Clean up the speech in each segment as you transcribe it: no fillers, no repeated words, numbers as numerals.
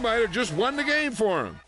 might have just won the game for him.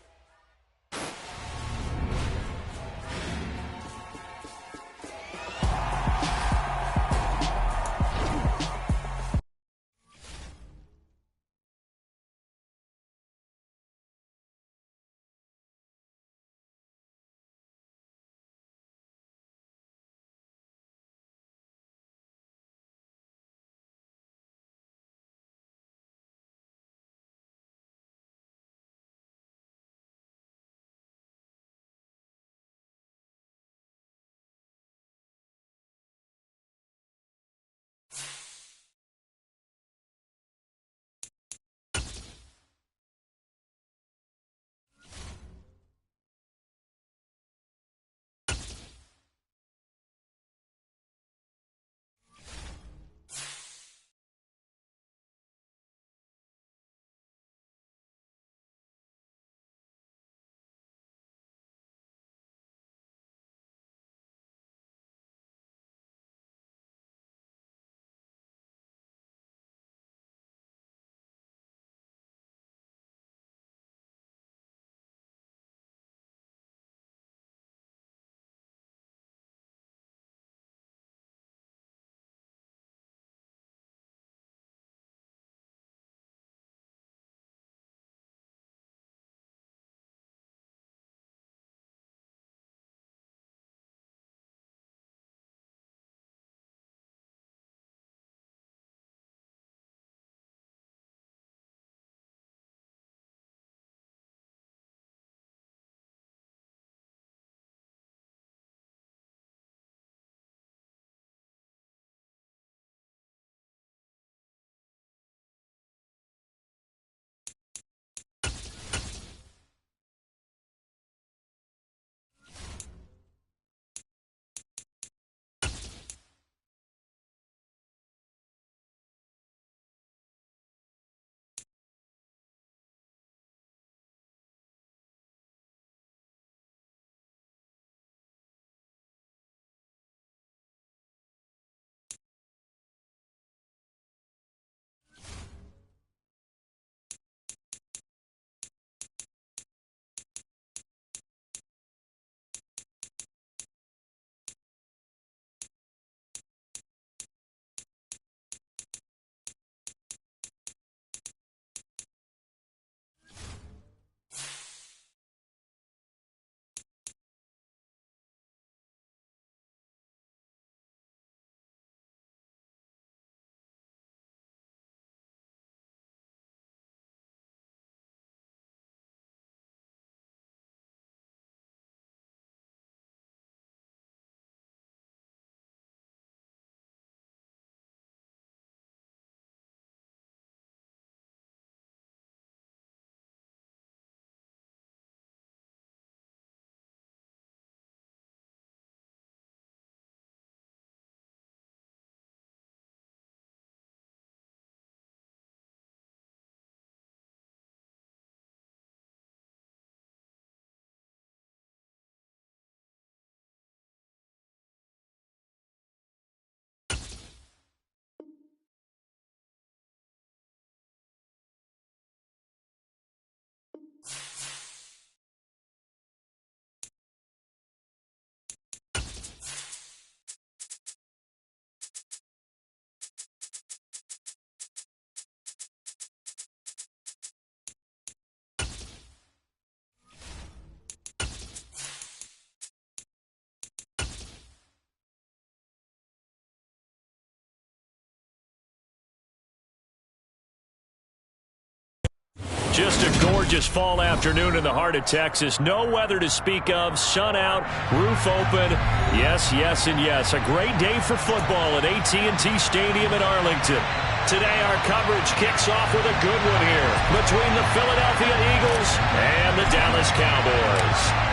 Just a gorgeous fall afternoon in the heart of Texas. No weather to speak of. Sun out, roof open. Yes, yes, and yes. A great day for football at AT&T Stadium in Arlington. Today our coverage kicks off with a good one here between the Philadelphia Eagles and the Dallas Cowboys.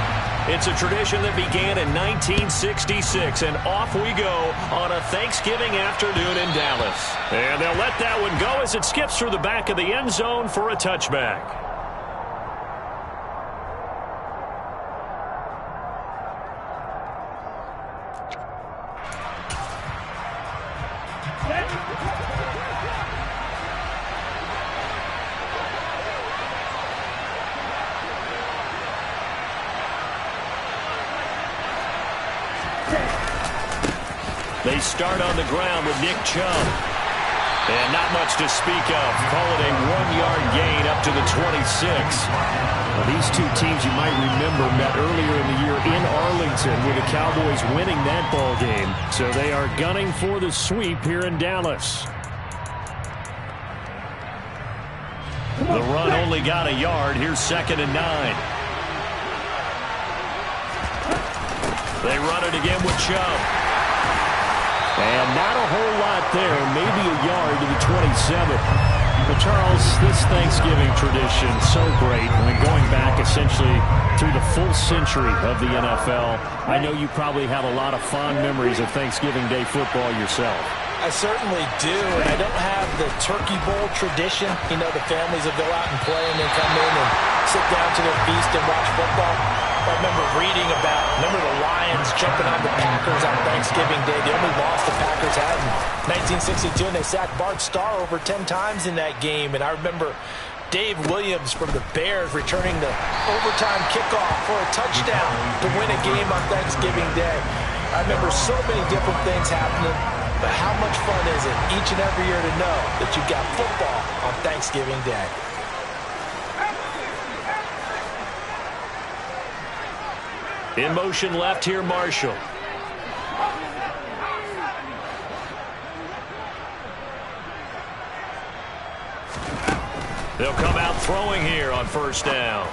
It's a tradition that began in 1966, and off we go on a Thanksgiving afternoon in Dallas. And they'll let that one go as it skips through the back of the end zone for a touchback. They start on the ground with Nick Chubb. And not much to speak of. Call it a 1-yard gain up to the 26. Well, these two teams you might remember met earlier in the year in Arlington with the Cowboys winning that ball game. So they are gunning for the sweep here in Dallas. The run only got a yard. Here's 2nd and 9. They run it again with Chubb. And not a whole lot there. Maybe a yard to the 27. But, Charles, this Thanksgiving tradition, so great. I mean, going back essentially through the full century of the NFL, I know you probably have a lot of fond memories of Thanksgiving Day football yourself. I certainly do, and I don't have the Turkey Bowl tradition. You know, the families will go out and play and then come in and sit down to their feast and watch football. I remember reading about, the Lions jumping on the Packers on Thanksgiving Day. The only loss the Packers had in 1962, and they sacked Bart Starr over 10 times in that game. And I remember Dave Williams from the Bears returning the overtime kickoff for a touchdown to win a game on Thanksgiving Day. I remember so many different things happening, but how much fun is it each and every year to know that you've got football on Thanksgiving Day? In motion left here, Marshall. They'll come out throwing here on 1st down.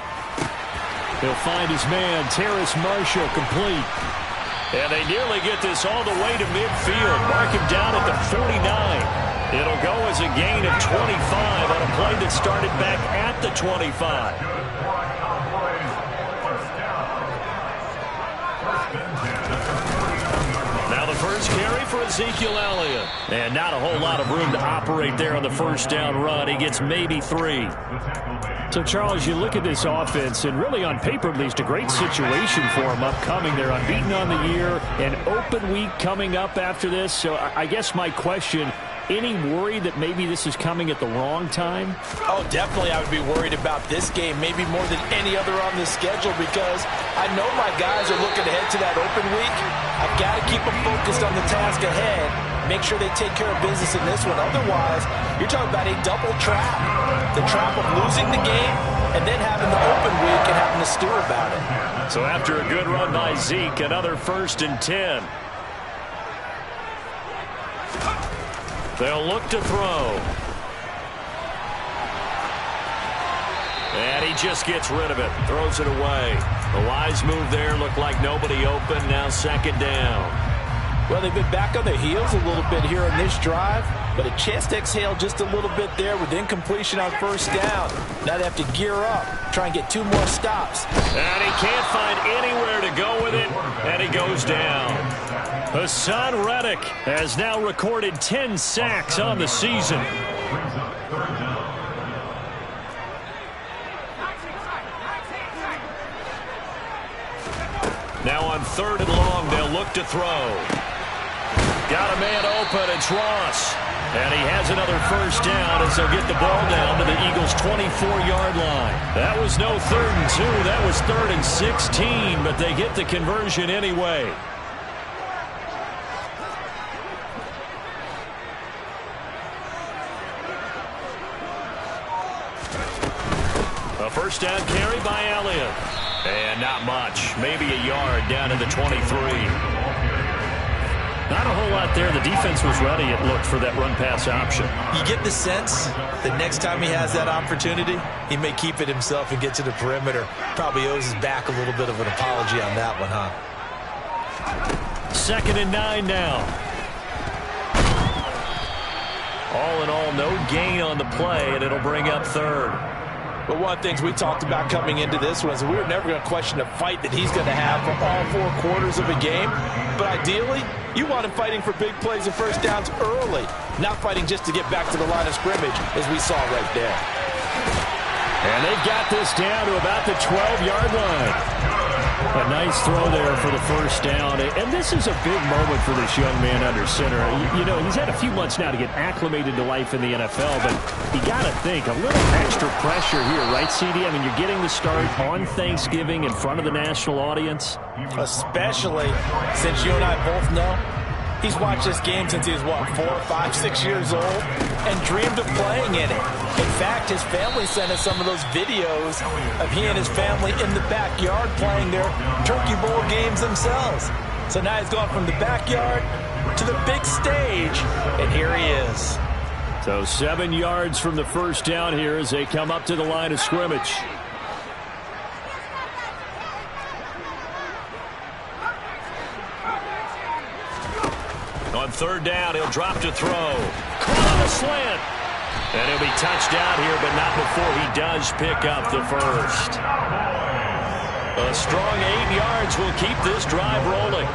He'll find his man, Terrace Marshall, complete. And they nearly get this all the way to midfield. Mark him down at the 49. It'll go as a gain of 25 on a play that started back at the 25. Now the first carry for Ezekiel Elliott. And not a whole lot of room to operate there on the 1st down run. He gets maybe 3. So, Charles, you look at this offense, and really on paper at least a great situation for them upcoming. They're unbeaten on the year, an open week coming up after this. So I guess my question, any worry that maybe this is coming at the wrong time? Oh, definitely I would be worried about this game, maybe more than any other on this schedule, because I know my guys are looking ahead to that open week. I've got to keep them focused on the task ahead, make sure they take care of business in this one. Otherwise, you're talking about a double trap. The trap of losing the game and then having the open week and having to stew about it. So after a good run by Zeke, another 1st and 10. They'll look to throw. And he just gets rid of it. Throws it away. A wise move there. Looked like nobody open. Now 2nd down. Well, they've been back on their heels a little bit here on this drive, but a chance to exhale just a little bit there with incompletion on 1st down. Now they have to gear up, try and get 2 more stops. And he can't find anywhere to go with it, and he goes down. Hassan Reddick has now recorded 10 sacks on the season. Now on 3rd and long, they'll look to throw. Got a man open, it's Ross. And he has another 1st down as they'll get the ball down to the Eagles' 24-yard line. That was no 3rd and 2, that was 3rd and 16, but they get the conversion anyway. A 1st down carry by Elliott. And not much. Maybe a yard down to the 23. Not a whole lot there. The defense was ready, it looked, for that run-pass option. You get the sense that next time he has that opportunity, he may keep it himself and get to the perimeter. Probably owes his back a little bit of an apology on that one, huh? 2nd and 9 now. All in all, no gain on the play, and it'll bring up 3rd. But one of the things we talked about coming into this was we were never going to question the fight that he's going to have for all 4 quarters of a game. But ideally, you want him fighting for big plays and 1st downs early, not fighting just to get back to the line of scrimmage, as we saw right there. And they've got this down to about the 12-yard line. A nice throw there for the 1st down. And this is a big moment for this young man under center. You know, he's had a few months now to get acclimated to life in the NFL, but you got to think a little extra pressure here, right, CD? I mean, you're getting the start on Thanksgiving in front of the national audience. Especially since you and I both know He's watched this game since he was, what, 4, 5, 6 years old, and dreamed of playing in it. In fact, his family sent us some of those videos of he and his family in the backyard playing their Turkey Bowl games themselves. So now he's gone from the backyard to the big stage, and here he is. So 7 yards from the first down here as they come up to the line of scrimmage. On third down, he'll drop to throw. Caught on a slant. And he'll be touched down here, but not before he does pick up the first. A strong 8 yards will keep this drive rolling.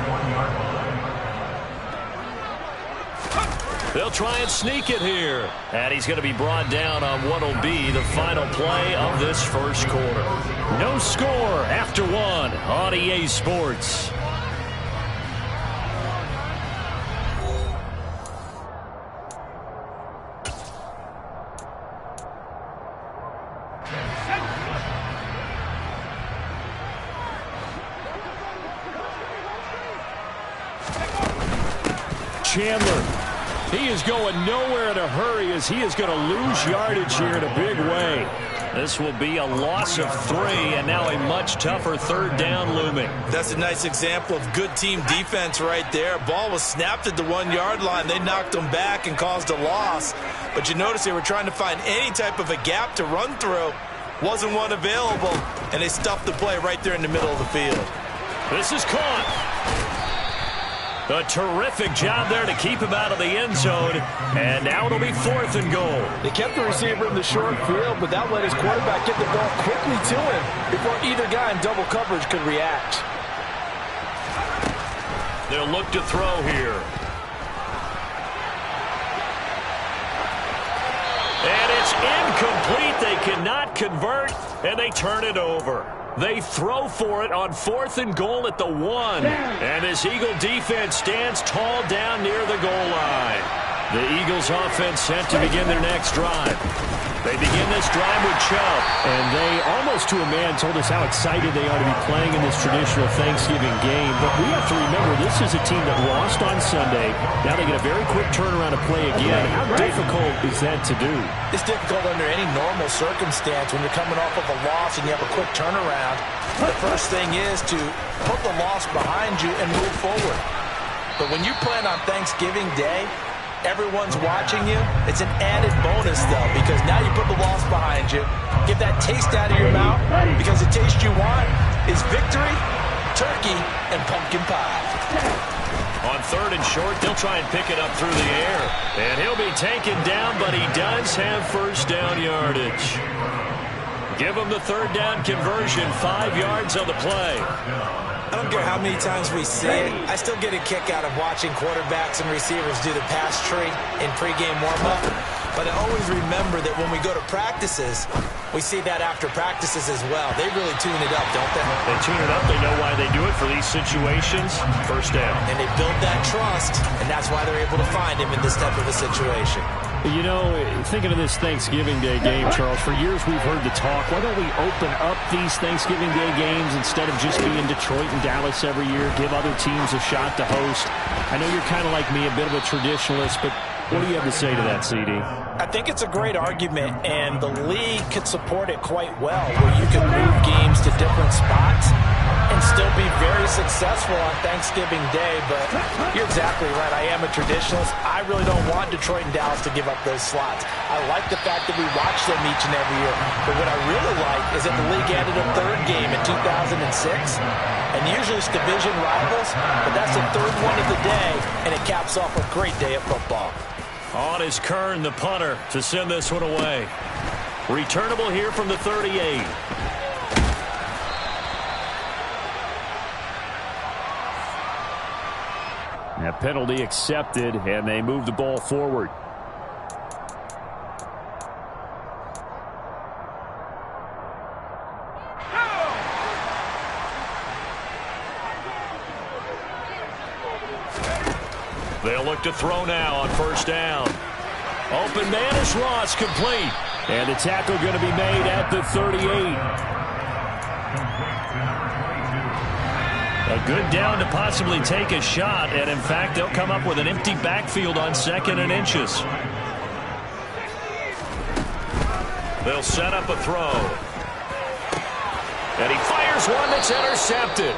They'll try and sneak it here. And he's going to be brought down on what will be the final play of this first quarter. No score after 1 on EA Sports. Chandler, he is going nowhere in a hurry as he is going to lose yardage here in a big way. This will be a loss of 3 and now a much tougher third down looming. That's a nice example of good team defense right there. Ball was snapped at the 1 yard line. They knocked him back and caused a loss. But you notice they were trying to find any type of a gap to run through. Wasn't one available, and they stuffed the play right there in the middle of the field. This is caught. A terrific job there to keep him out of the end zone. And now it'll be 4th and goal. They kept the receiver in the short field, but that let his quarterback get the ball quickly to him before either guy in double coverage could react. They'll look to throw here. And it's incomplete. They cannot convert, and they turn it over. They throw for it on 4th and goal at the 1. And this Eagle defense stands tall down near the goal line. The Eagles offense set to begin their next drive. They begin this drive with Chubb. And they, almost to a man, told us how excited they are to be playing in this traditional Thanksgiving game. But we have to remember, this is a team that lost on Sunday. Now they get a very quick turnaround to play again. How difficult is that to do? It's difficult under any normal circumstance when you're coming off of a loss and you have a quick turnaround. The first thing is to put the loss behind you and move forward. But when you plan on Thanksgiving Day, everyone's watching you. It's an added bonus, though, because now you put the loss behind you. Get that taste out of your mouth, because the taste you want is victory, turkey, and pumpkin pie. On 3rd and short, they'll try and pick it up through the air. And he'll be taken down, but he does have first down yardage. Give him the 3rd down conversion, 5 yards on the play. I don't care how many times we see it. I still get a kick out of watching quarterbacks and receivers do the pass tree in pregame warm-up. But I always remember that when we go to practices, we see that after practices as well. They really tune it up, don't they? They tune it up. They know why they do it for these situations. First down. And they build that trust, and that's why they're able to find him in this type of a situation. You know, thinking of this Thanksgiving Day game, Charles, for years we've heard the talk, why don't we open up these Thanksgiving Day games instead of just being Detroit and Dallas every year, give other teams a shot to host? I know you're kind of like me, a bit of a traditionalist, but what do you have to say to that, CD? I think it's a great argument, and the league could support it quite well, where you can move games to different spots and still be very successful on Thanksgiving Day. But you're exactly right. I am a traditionalist. I really don't want Detroit and Dallas to give up those slots. I like the fact that we watch them each and every year. But what I really like is that the league added a 3rd game in 2006. And usually it's division rivals, but that's the 3rd one of the day, and it caps off a great day of football. On is Kern, the punter, to send this one away. Returnable here from the 38. That penalty accepted, and they move the ball forward. They'll look to throw now on 1st down. Open man is Ross, complete. And the tackle going to be made at the 38. A good down to possibly take a shot, and in fact, they'll come up with an empty backfield on 2nd and inches. They'll set up a throw. And he fires one that's intercepted.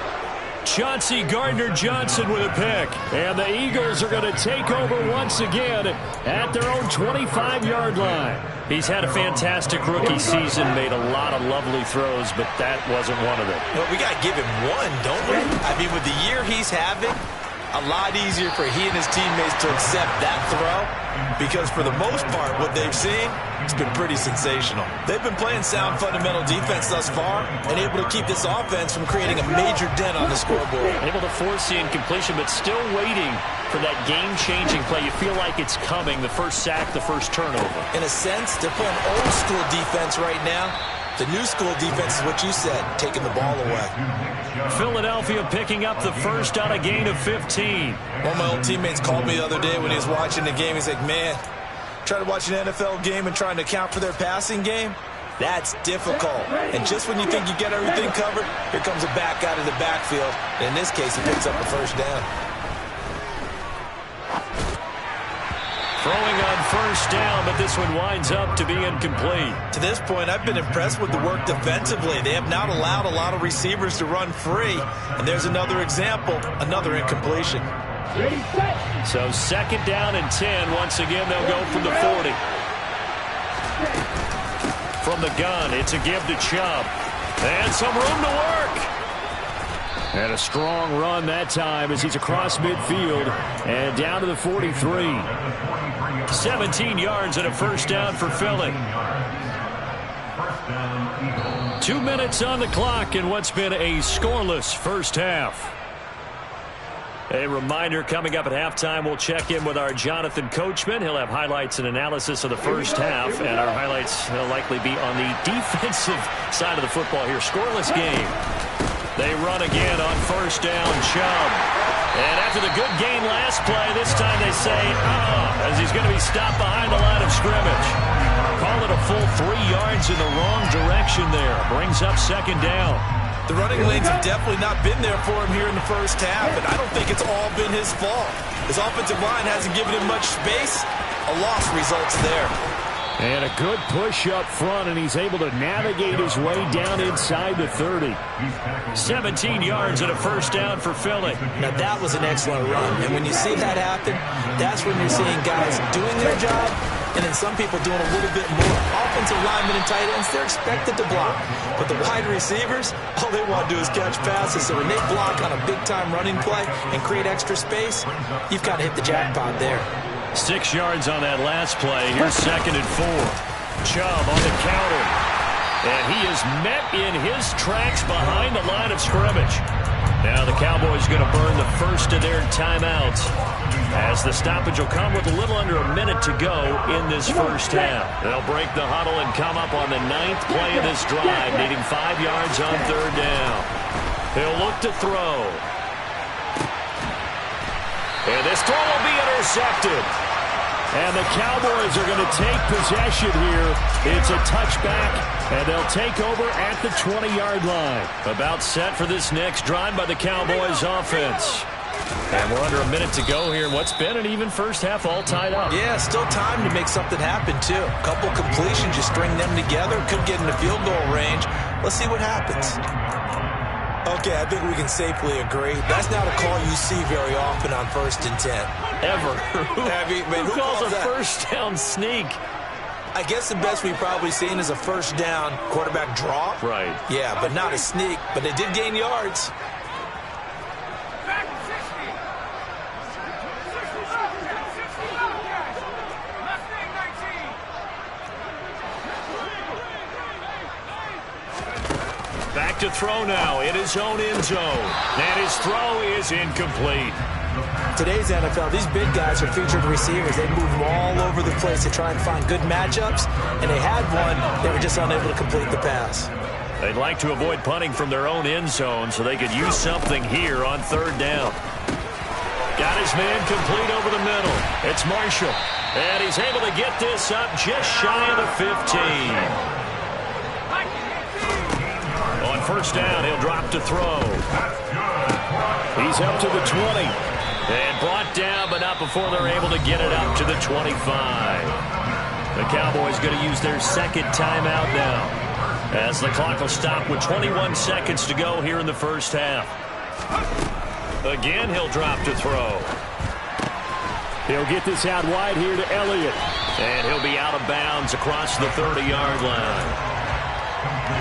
Chauncey Gardner-Johnson with a pick. And the Eagles are going to take over once again at their own 25-yard line. He's had a fantastic rookie season, made a lot of lovely throws, but that wasn't one of them. Well, we got to give him one, don't we? I mean, with the year he's having, a lot easier for he and his teammates to accept that throw, because for the most part, what they've seen, it's been pretty sensational. They've been playing sound fundamental defense thus far and able to keep this offense from creating a major dent on the scoreboard. Able to force the incompletion, but still waiting for that game-changing play. You feel like it's coming, the first sack, the first turnover. In a sense, they're playing old-school defense right now. The new school defense is what you said, taking the ball away. Philadelphia picking up the first on a gain of 15. One of my old teammates called me the other day when he was watching the game. He's like, man, trying to watch an NFL game and trying to account for their passing game, that's difficult. And just when you think you get everything covered, here comes a back out of the backfield. And in this case, he picks up a first down. Throwing on first down, but this one winds up to be incomplete. To this point, I've been impressed with the work defensively. They have not allowed a lot of receivers to run free. And there's another example, another incompletion. So 2nd down and 10. Once again, they'll go from the 40. From the gun, it's a give to Chubb. And some room to work. And a strong run that time as he's across midfield and down to the 43. 17 yards and a first down for Philly. 2 minutes on the clock in what's been a scoreless first half. A reminder, coming up at halftime, we'll check in with our Jonathan Coachman. He'll have highlights and analysis of the first half, and our highlights will likely be on the defensive side of the football here. Scoreless game. They run again on first down, Chubb. And after the good gain last play, this time they say, as he's going to be stopped behind the line of scrimmage. Call it a full 3 yards in the wrong direction there. Brings up 2nd down. The running lanes have definitely not been there for him here in the first half, and I don't think it's all been his fault. His offensive line hasn't given him much space. A loss results there. And a good push up front, and he's able to navigate his way down inside the 30. 17 yards and a first down for Philly. Now that was an excellent run, and when you see that happen, that's when you're seeing guys doing their job, and then some people doing a little bit more. Offensive linemen and tight ends, they're expected to block. But the wide receivers, all they want to do is catch passes. So when they block on a big-time running play and create extra space, you've got to hit the jackpot there. 6 yards on that last play. Here's 2nd and 4. Chubb on the counter. And he is met in his tracks behind the line of scrimmage. Now the Cowboys going to burn the first of their timeouts, as the stoppage will come with a little under a minute to go in this first half. They'll break the huddle and come up on the 9th play of this drive, needing 5 yards on 3rd down. He'll look to throw. And this throw will be intercepted. And the Cowboys are going to take possession here. It's a touchback, and they'll take over at the 20-yard line. About set for this next drive by the Cowboys offense. And we're under a minute to go here in what's been an even first half, all tied up. Yeah, still time to make something happen, too. A couple completions, you string them together, could get in the field goal range. Let's see what happens. Okay, I think we can safely agree. That's not a call you see very often on 1st and 10. Ever. Who calls a that? first down sneak? I guess the best we've probably seen is a first down quarterback draw. Right. Yeah, but not a sneak. But they did gain yards. Back to throw now in his own end zone. And his throw is incomplete. Today's NFL, these big guys are featured receivers. They move all over the place to try and find good matchups. And they had one. They were just unable to complete the pass. They'd like to avoid punting from their own end zone so they could use something here on 3rd down. Got his man complete over the middle. It's Marshall. And he's able to get this up just shy of the 15. On first down. He'll drop to throw. He's up to the 20. And brought down, but not before they're able to get it up to the 25. The Cowboys going to use their second timeout now, as the clock will stop with 21 seconds to go here in the first half. Again, he'll drop to throw. He'll get this out wide here to Elliott. And he'll be out of bounds across the 30-yard line.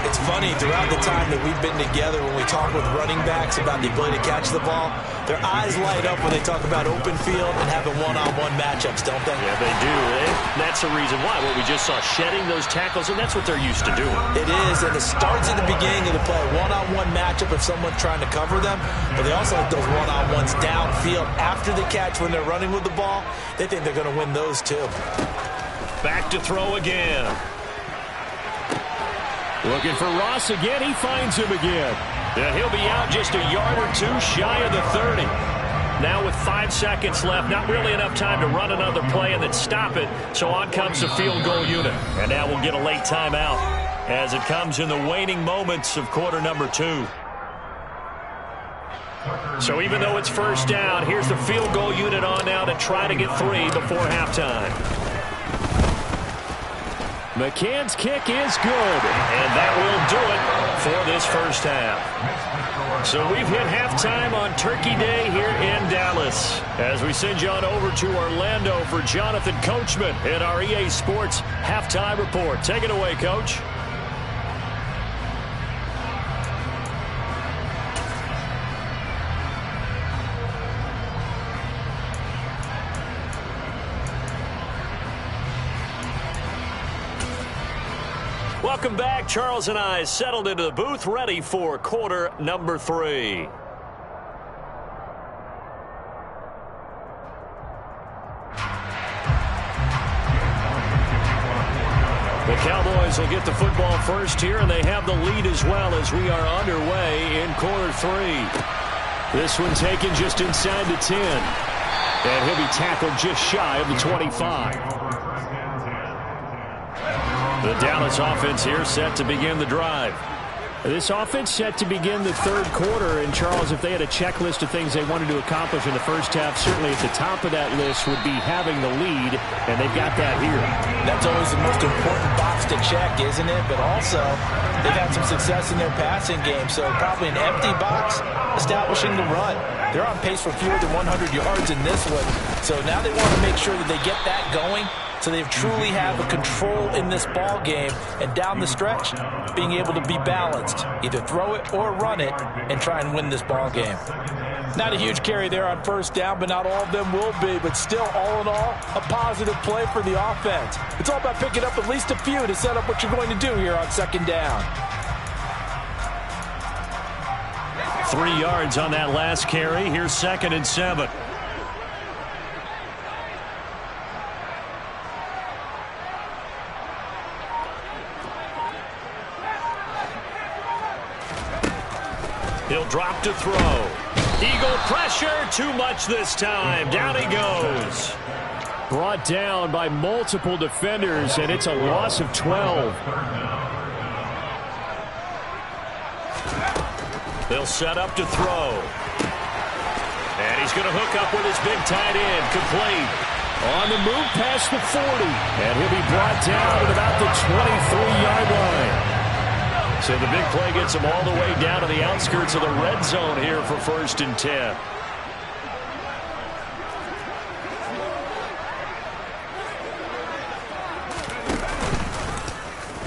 It's funny, throughout the time that we've been together, when we talk with running backs about the ability to catch the ball, their eyes light up when they talk about open field and having one-on-one matchups, don't they? Yeah, they do. That's the reason why. What we just saw, shedding those tackles, and that's what they're used to doing. It is, and it starts at the beginning of the play. One-on-one matchup if someone's trying to cover them, but they also like those one-on-ones downfield after the catch when they're running with the ball. They think they're going to win those too. Back to throw again. Looking for Ross again. He finds him again. And he'll be out just a yard or two shy of the 30. Now with 5 seconds left, not really enough time to run another play and then stop it. So on comes the field goal unit. And now we'll get a late timeout as it comes in the waning moments of quarter number 2. So even though it's first down, here's the field goal unit on now to try to get 3 before halftime. McCann's kick is good. And that will do it for this first half. So we've hit halftime on Turkey Day here in Dallas. As we send you on over to Orlando for Jonathan Coachman in our EA Sports Halftime Report. Take it away, Coach. Welcome back. Charles and I settled into the booth, ready for quarter number 3. The Cowboys will get the football first here, and they have the lead as well as we are underway in quarter 3. This one taken just inside the 10. And he'll be tackled just shy of the 25. The Dallas offense here set to begin the drive. This offense set to begin the third quarter. And, Charles, if they had a checklist of things they wanted to accomplish in the first half, certainly at the top of that list would be having the lead, and they've got that here. That's always the most important box to check, isn't it? But also, they've had some success in their passing game, so probably an empty box establishing the run. They're on pace for fewer than 100 yards in this one, so now they want to make sure that they get that going, so they truly have a control in this ball game, and down the stretch, being able to be balanced, either throw it or run it, and try and win this ball game. Not a huge carry there on first down, but not all of them will be. But still, all in all, a positive play for the offense. It's all about picking up at least a few to set up what you're going to do here on second down. 3 yards on that last carry. Here's 2nd and 7. He'll drop to throw. Eagle pressure, too much this time. Down he goes. Brought down by multiple defenders, and it's a loss of 12. They'll set up to throw. And he's going to hook up with his big tight end. Complete. On the move past the 40. And he'll be brought down at about the 23-yard line. So the big play gets him all the way down to the outskirts of the red zone here for 1st and 10.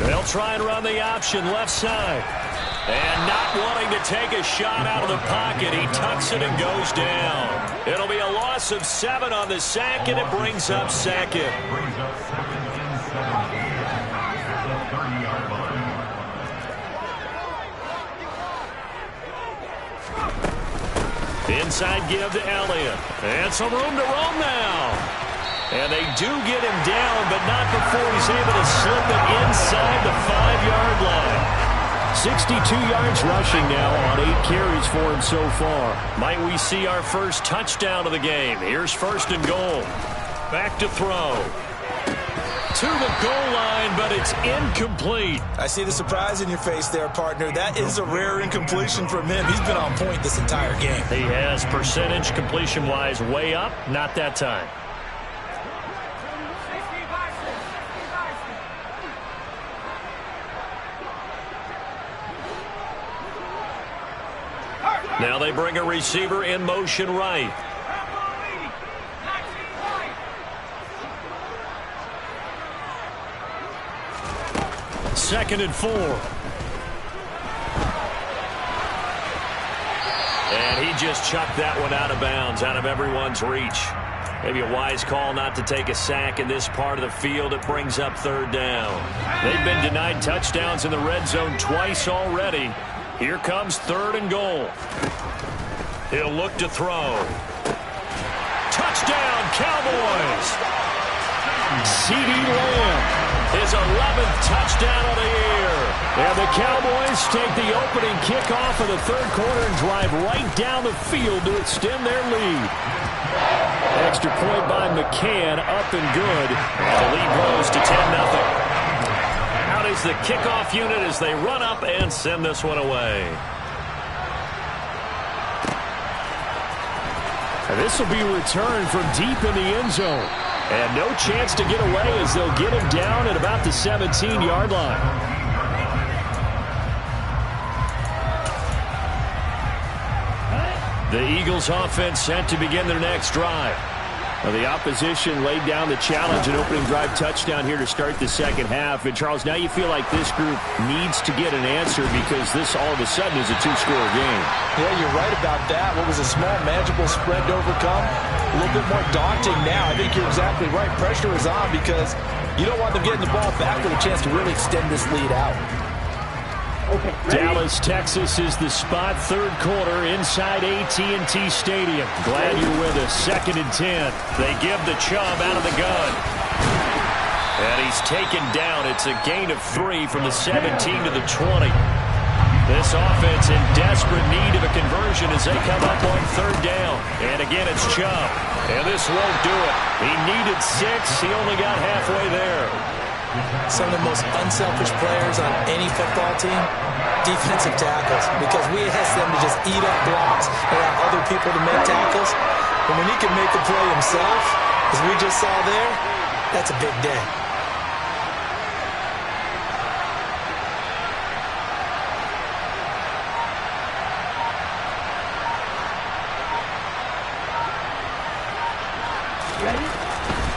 They'll try and run the option left side. And not wanting to take a shot out of the pocket, he tucks it and goes down. It'll be a loss of 7 on the sack, and it brings up 2nd. Inside give to Elliott. And some room to roam now. And they do get him down, but not before he's able to slip it inside the 5-yard line. 62 yards rushing now on 8 carries for him so far. Might we see our first touchdown of the game? Here's 1st and goal. Back to throw. to the goal line, but it's incomplete. I see the surprise in your face there, partner. That is a rare incompletion from him. He's been on point this entire game. He has percentage completion-wise way up, not that time. Now they bring a receiver in motion right. Second and 4. And he just chucked that one out of bounds, out of everyone's reach. Maybe a wise call not to take a sack in this part of the field. It brings up third down. They've been denied touchdowns in the red zone twice already. Here comes third and goal. He'll look to throw. Touchdown, Cowboys! CeeDee Lamb. His 11th touchdown of the year. And the Cowboys take the opening kickoff of the third quarter and drive right down the field to extend their lead. Extra point by McCann, up and good. And the lead grows to 10-0. Out is the kickoff unit as they run up and send this one away. And this will be returned from deep in the end zone. And no chance to get away as they'll get him down at about the 17-yard line. The Eagles offense set to begin their next drive. Well, the opposition laid down the challenge, an opening drive touchdown here to start the second half. And, Charles, now you feel like this group needs to get an answer because this all of a sudden is a two-score game. Yeah, you're right about that. What was a small, manageable spread to overcome, a little bit more daunting now. I think you're exactly right. Pressure is on because you don't want them getting the ball back with a chance to really extend this lead out. Okay. Dallas, Texas is the spot. Third quarter inside AT&T Stadium. Glad you're with us. Second and 10. They give the Chubb out of the gun. And he's taken down. It's a gain of 3 from the 17 to the 20. This offense in desperate need of a conversion as they come up on third down. And again, it's Chubb. And this won't do it. He needed 6. He only got halfway there. Some of the most unselfish players on any football team, defensive tackles, because we ask them to just eat up blocks and allow other people to make tackles. But when he can make the play himself, as we just saw there, that's a big day.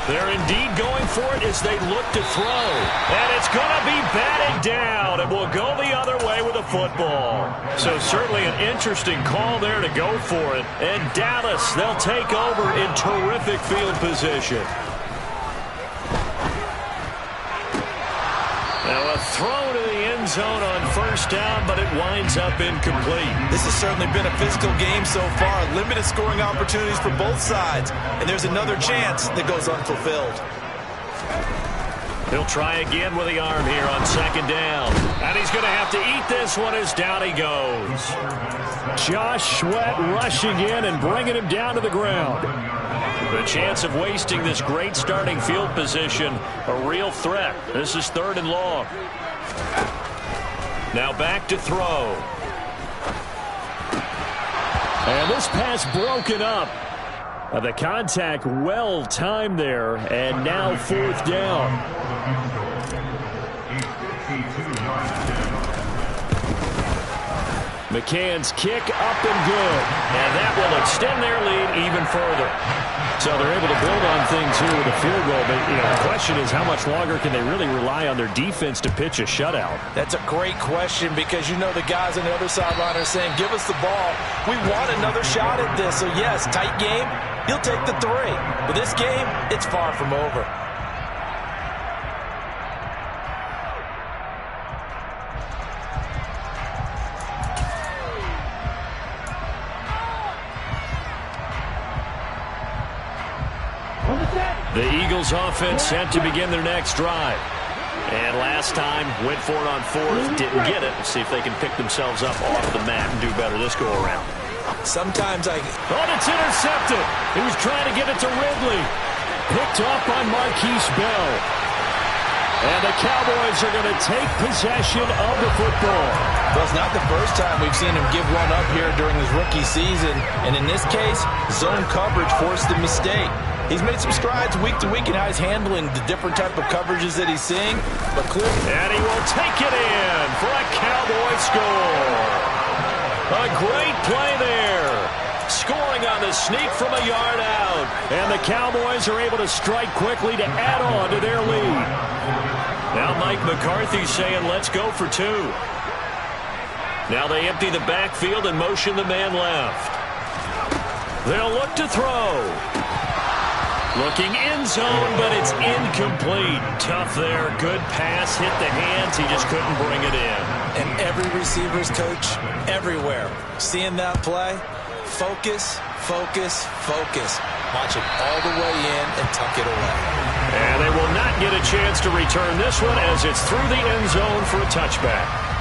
They're indeed going for it as they look to throw. And it's going to be batted down and will go the other way with the football. So certainly an interesting call there to go for it. And Dallas, they'll take over in terrific field position. Now a throw to the end zone on first down, but it winds up incomplete. This has certainly been a physical game so far. Limited scoring opportunities for both sides. And there's another chance that goes unfulfilled. He'll try again with the arm here on second down. And he's going to have to eat this one as down he goes. Josh Sweat rushing in and bringing him down to the ground. The chance of wasting this great starting field position, a real threat. This is third and long. Now back to throw. And this pass broken up. The contact well timed there, and now fourth down. McCann's kick up and good. And that will extend their lead even further. So they're able to build on things here with a field goal. But, the question is how much longer can they really rely on their defense to pitch a shutout? That's a great question because the guys on the other sideline are saying, give us the ball. We want another shot at this. So, yes, tight game. He'll take the 3. But this game, it's far from over. The Eagles offense set to begin their next drive. And last time, went for it on fourth, didn't get it. See if they can pick themselves up off the mat and do better this go around. Sometimes Oh, it's intercepted. He was trying to get it to Ridley. Picked off by Marquise Bell. And the Cowboys are going to take possession of the football. Well, it's not the first time we've seen him give one up here during his rookie season. And in this case, zone coverage forced a mistake. He's made some strides week to week in how he's handling the different type of coverages that he's seeing. But clearly, and he will take it in for a Cowboy score. A great play there. Scoring on the sneak from a yard out. And the Cowboys are able to strike quickly to add on to their lead. Now Mike McCarthy saying, let's go for two. Now they empty the backfield and motion the man left. They'll look to throw. Looking end zone, but it's incomplete. Tough there. Good pass. Hit the hands. He just couldn't bring it in. And every receiver's coach everywhere. Seeing that play, focus, focus, focus. Watch it all the way in and tuck it away. And they will not get a chance to return this one as it's through the end zone for a touchback.